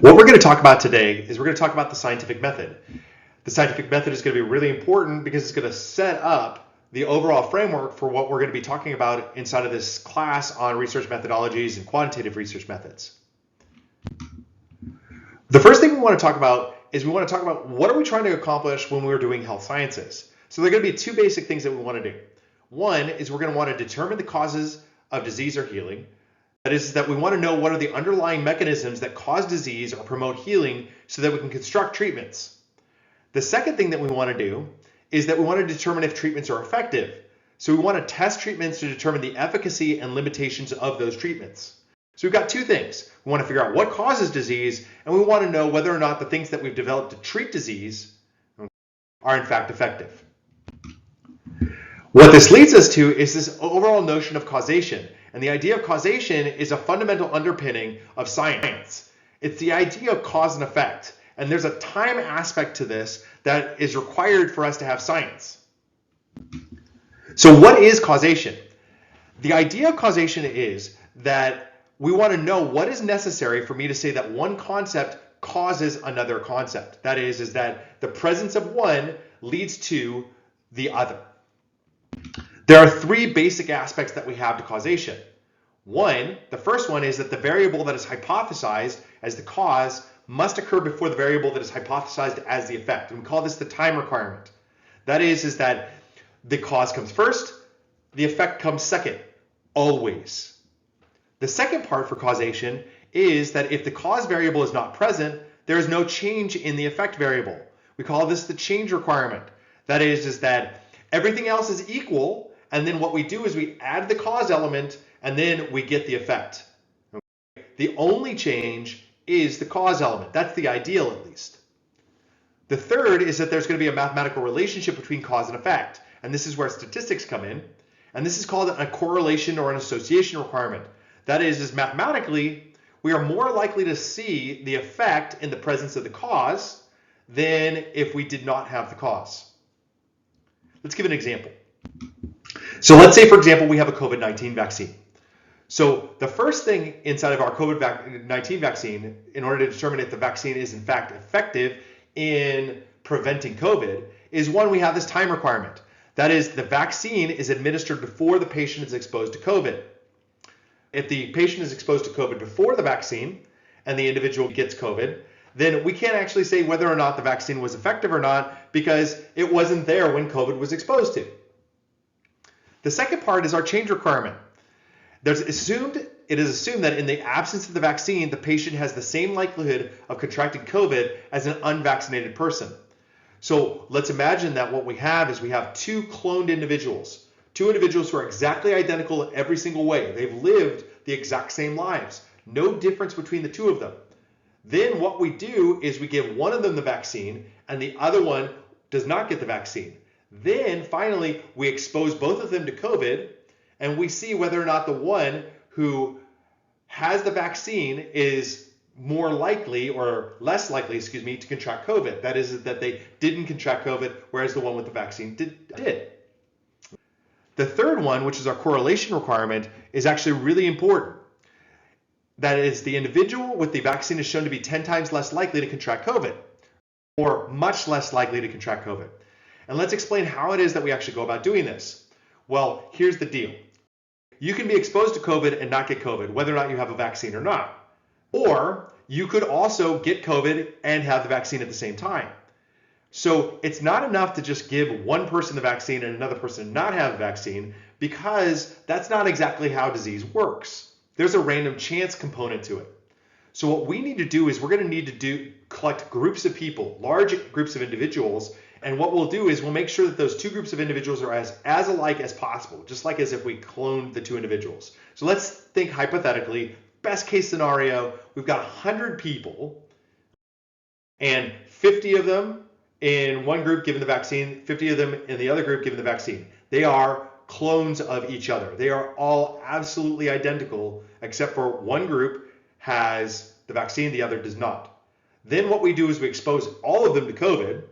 What we're going to talk about today is we're going to talk about the scientific method. The scientific method is going to be really important because it's going to set up the overall framework for what we're going to be talking about inside of this class on research methodologies and quantitative research methods. The first thing we want to talk about is we want to talk about what are we trying to accomplish when we're doing health sciences. So there are going to be two basic things that we want to do. One is we're going to want to determine the causes of disease or healing. That is that we want to know what are the underlying mechanisms that cause disease or promote healing so that we can construct treatments. The second thing that we want to do is that we want to determine if treatments are effective. So we want to test treatments to determine the efficacy and limitations of those treatments. So we've got two things. We want to figure out what causes disease, and we want to know whether or not the things that we've developed to treat disease are in fact effective. What this leads us to is this overall notion of causation. And the idea of causation is a fundamental underpinning of science. It's the idea of cause and effect. And there's a time aspect to this that is required for us to have science. So what is causation? The idea of causation is that we want to know what is necessary for me to say that one concept causes another concept. That is that the presence of one leads to the other. There are three basic aspects that we have to causation. One, the first one is that the variable that is hypothesized as the cause must occur before the variable that is hypothesized as the effect. And we call this the time requirement. That is that the cause comes first, the effect comes second, always. The second part for causation is that if the cause variable is not present, there is no change in the effect variable. We call this the change requirement. That is that everything else is equal, and then what we do is we add the cause element, and then we get the effect. Okay? The only change is the cause element. That's the ideal, at least. The third is that there's going to be a mathematical relationship between cause and effect, and this is where statistics come in, and this is called a correlation or an association requirement. That is mathematically, we are more likely to see the effect in the presence of the cause than if we did not have the cause. Let's give an example. So let's say, for example, we have a COVID-19 vaccine. So the first thing inside of our COVID-19 vaccine, in order to determine if the vaccine is in fact effective in preventing COVID, is one, we have this time requirement. That is, the vaccine is administered before the patient is exposed to COVID. If the patient is exposed to COVID before the vaccine and the individual gets COVID, then we can't actually say whether or not the vaccine was effective or not because it wasn't there when COVID was exposed to. The second part is our change requirement. It is assumed that in the absence of the vaccine, the patient has the same likelihood of contracting COVID as an unvaccinated person. So let's imagine that what we have is we have two cloned individuals, two individuals who are exactly identical in every single way. They've lived the exact same lives, no difference between the two of them. Then what we do is we give one of them the vaccine and the other one does not get the vaccine. Then finally, we expose both of them to COVID and we see whether or not the one who has the vaccine is more likely or less likely, to contract COVID. That is that they didn't contract COVID, whereas the one with the vaccine did. The third one, which is our correlation requirement, is actually really important. That is, the individual with the vaccine is shown to be 10 times less likely to contract COVID, or much less likely to contract COVID. And let's explain how it is that we actually go about doing this. Well, here's the deal. You can be exposed to COVID and not get COVID, whether or not you have a vaccine or not. Or you could also get COVID and have the vaccine at the same time. So it's not enough to just give one person the vaccine and another person not have the vaccine, because that's not exactly how disease works. There's a random chance component to it. So what we need to do is we're going to need to collect groups of people, large groups of individuals, and what we'll do is we'll make sure that those two groups of individuals are as alike as possible, just like as if we cloned the two individuals. So let's think hypothetically, best case scenario, we've got 100 people and 50 of them in one group given the vaccine, 50 of them in the other group given the vaccine. They are clones of each other. They are all absolutely identical, except for one group has the vaccine, the other does not. Then what we do is we expose all of them to COVID,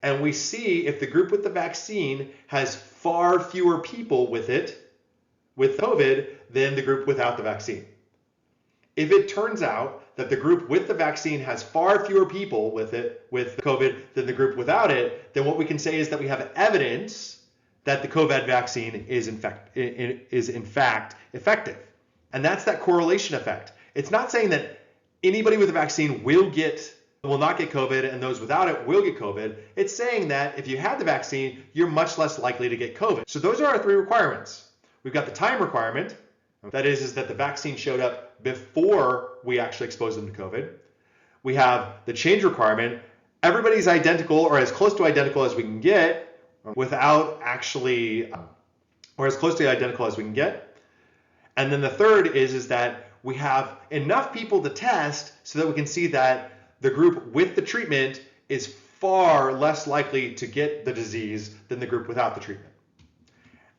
and we see if the group with the vaccine has far fewer people with COVID than the group without the vaccine. If it turns out that the group with the vaccine has far fewer people with COVID than the group without it, then what we can say is that we have evidence that the COVID vaccine is in fact effective. And that's that correlation effect. It's not saying that anybody with a vaccine will not get COVID and those without it will get COVID. It's saying that if you had the vaccine, you're much less likely to get COVID. So those are our three requirements. We've got the time requirement. That is that the vaccine showed up before we actually exposed them to COVID. We have the change requirement. Everybody's identical or as close to identical as we can get without actually, or as close to identical as we can get. And then the third is that we have enough people to test so that we can see that the group with the treatment is far less likely to get the disease than the group without the treatment.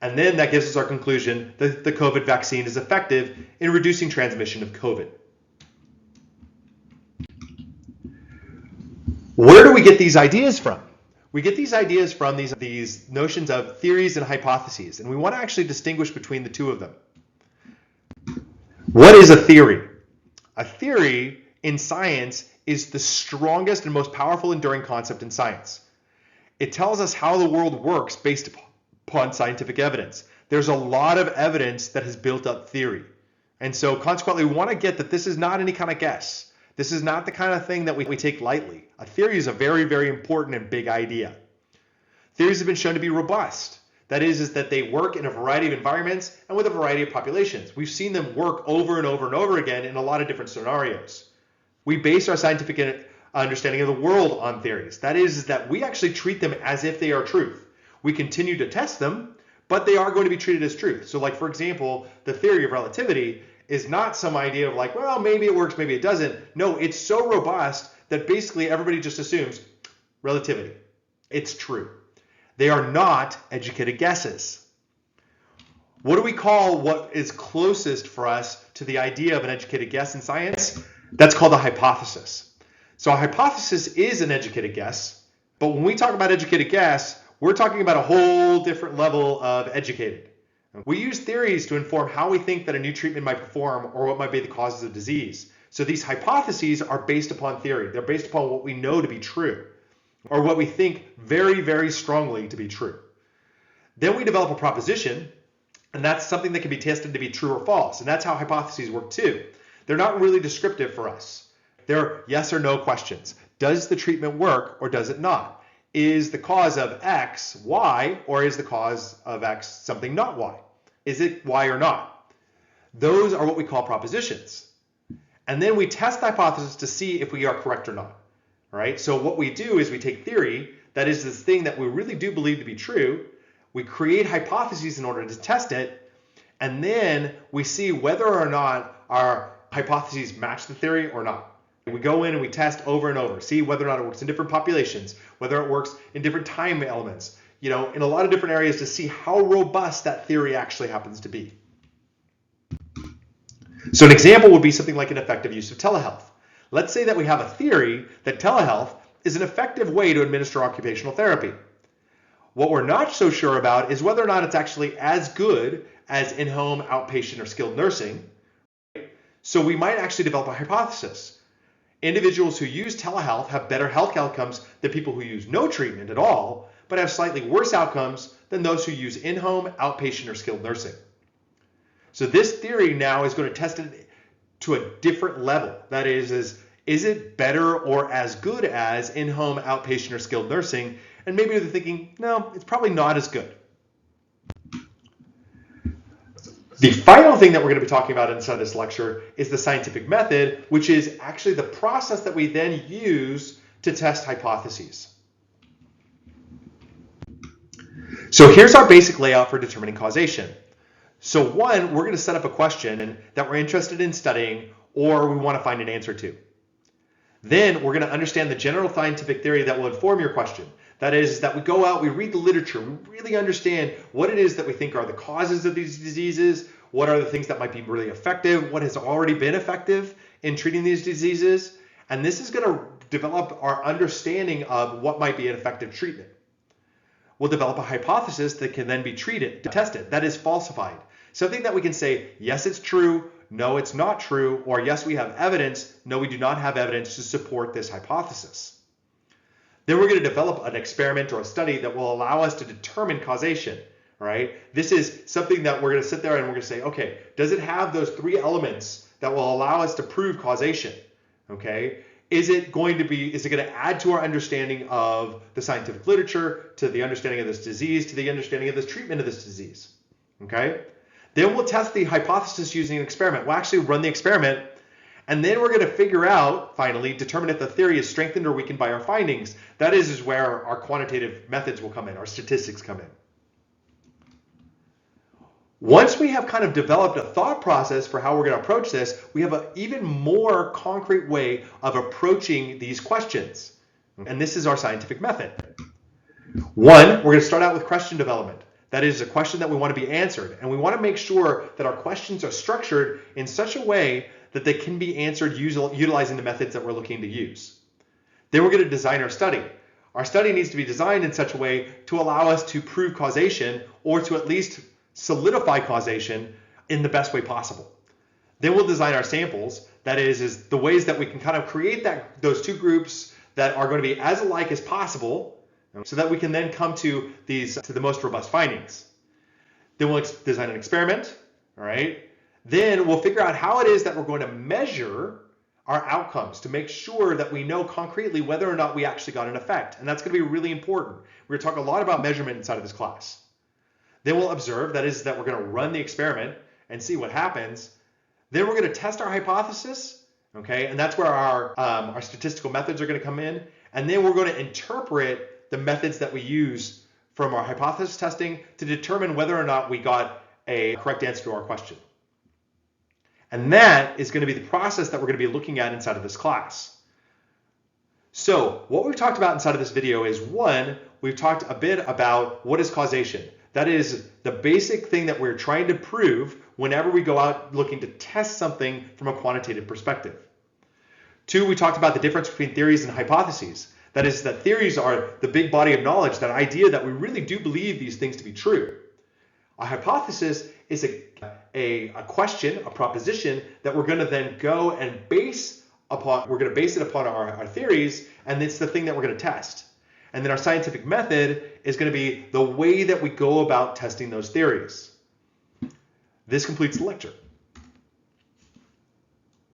And then that gives us our conclusion that the COVID vaccine is effective in reducing transmission of COVID. Where do we get these ideas from? We get these ideas from these notions of theories and hypotheses, and we want to actually distinguish between the two of them. What is a theory? A theory in science is the strongest and most powerful enduring concept in science. It tells us how the world works based upon scientific evidence. There's a lot of evidence that has built up theory. And so consequently, we want to get that this is not any kind of guess. This is not the kind of thing that we take lightly. A theory is a very, very important and big idea. Theories have been shown to be robust. That is that they work in a variety of environments and with a variety of populations. We've seen them work over and over and over again in a lot of different scenarios. We base our scientific understanding of the world on theories. That is that we actually treat them as if they are truth. We continue to test them, but they are going to be treated as truth. So like, for example, the theory of relativity is not some idea of like, well, maybe it works, maybe it doesn't. No, it's so robust that basically everybody just assumes relativity. It's true. They are not educated guesses. What do we call what is closest for us to the idea of an educated guess in science? That's called a hypothesis. So a hypothesis is an educated guess, but when we talk about educated guess, we're talking about a whole different level of educated. We use theories to inform how we think that a new treatment might perform or what might be the causes of disease. So these hypotheses are based upon theory. They're based upon what we know to be true or what we think very, very strongly to be true. Then we develop a proposition, and that's something that can be tested to be true or false. And that's how hypotheses work too. They're not really descriptive for us. They're yes or no questions. Does the treatment work or does it not? Is the cause of X Y, or is the cause of X something not Y? Is it Y or not? Those are what we call propositions. And then we test the hypothesis to see if we are correct or not. All right? So what we do is we take theory, that is this thing that we really do believe to be true, we create hypotheses in order to test it, and then we see whether or not our hypotheses match the theory or not. We go in and we test over and over, see whether or not it works in different populations, whether it works in different time elements, in a lot of different areas to see how robust that theory actually happens to be. So an example would be something like an effective use of telehealth. Let's say that we have a theory that telehealth is an effective way to administer occupational therapy. What we're not so sure about is whether or not it's actually as good as in-home outpatient or skilled nursing. So we might actually develop a hypothesis. Individuals who use telehealth have better health outcomes than people who use no treatment at all, but have slightly worse outcomes than those who use in-home, outpatient, or skilled nursing. So this theory now is going to test it to a different level. That is it better or as good as in-home, outpatient, or skilled nursing? And maybe they're thinking, no, it's probably not as good. The final thing that we're going to be talking about inside this lecture is the scientific method, which is actually the process that we then use to test hypotheses. So here's our basic layout for determining causation. So one, we're going to set up a question that we're interested in studying or we want to find an answer to. Then we're going to understand the general scientific theory that will inform your question. That is that we go out, we read the literature, we really understand what it is that we think are the causes of these diseases, what are the things that might be really effective, what has already been effective in treating these diseases, and this is going to develop our understanding of what might be an effective treatment. We'll develop a hypothesis that can then be tested, that is falsified. Something that we can say, yes, it's true, no, it's not true, or yes, we have evidence, no, we do not have evidence to support this hypothesis. Then we're going to develop an experiment or a study that will allow us to determine causation, right? This is something that we're going to sit there and we're going to say, okay, does it have those three elements that will allow us to prove causation, okay? Is it going to add to our understanding of the scientific literature, to the understanding of this disease, to the understanding of this treatment of this disease, okay? Then we'll test the hypothesis using an experiment. We'll actually run the experiment, and then we're going to figure out, finally, determine if the theory is strengthened or weakened by our findings. That is where our quantitative methods will come in, our statistics come in. Once we have kind of developed a thought process for how we're going to approach this, we have an even more concrete way of approaching these questions. And this is our scientific method. One, we're going to start out with question development. That is a question that we want to be answered. And we want to make sure that our questions are structured in such a way that they can be answered utilizing the methods that we're looking to use. Then we're going to design our study. Our study needs to be designed in such a way to allow us to prove causation, or to at least solidify causation in the best way possible. Then we'll design our samples. That is the ways that we can kind of create those two groups that are going to be as alike as possible, so that we can then come to the most robust findings. Then we'll design an experiment, all right? Then we'll figure out how it is that we're going to measure our outcomes to make sure that we know concretely whether or not we actually got an effect. And that's going to be really important. We're going to talk a lot about measurement inside of this class. Then we'll observe, that is that we're going to run the experiment and see what happens. Then we're going to test our hypothesis, okay? And that's where our statistical methods are going to come in. And then we're going to interpret the methods that we use from our hypothesis testing to determine whether or not we got a correct answer to our question. And that is going to be the process that we're going to be looking at inside of this class. So what we've talked about inside of this video is, one, we've talked a bit about what is causation. That is the basic thing that we're trying to prove whenever we go out looking to test something from a quantitative perspective. Two, we talked about the difference between theories and hypotheses. That is that theories are the big body of knowledge, that idea that we really do believe these things to be true. A hypothesis is a question, a proposition that we're going to then go and base upon. We're going to base it upon our theories, and it's the thing that we're going to test. And then our scientific method is going to be the way that we go about testing those theories. This completes the lecture.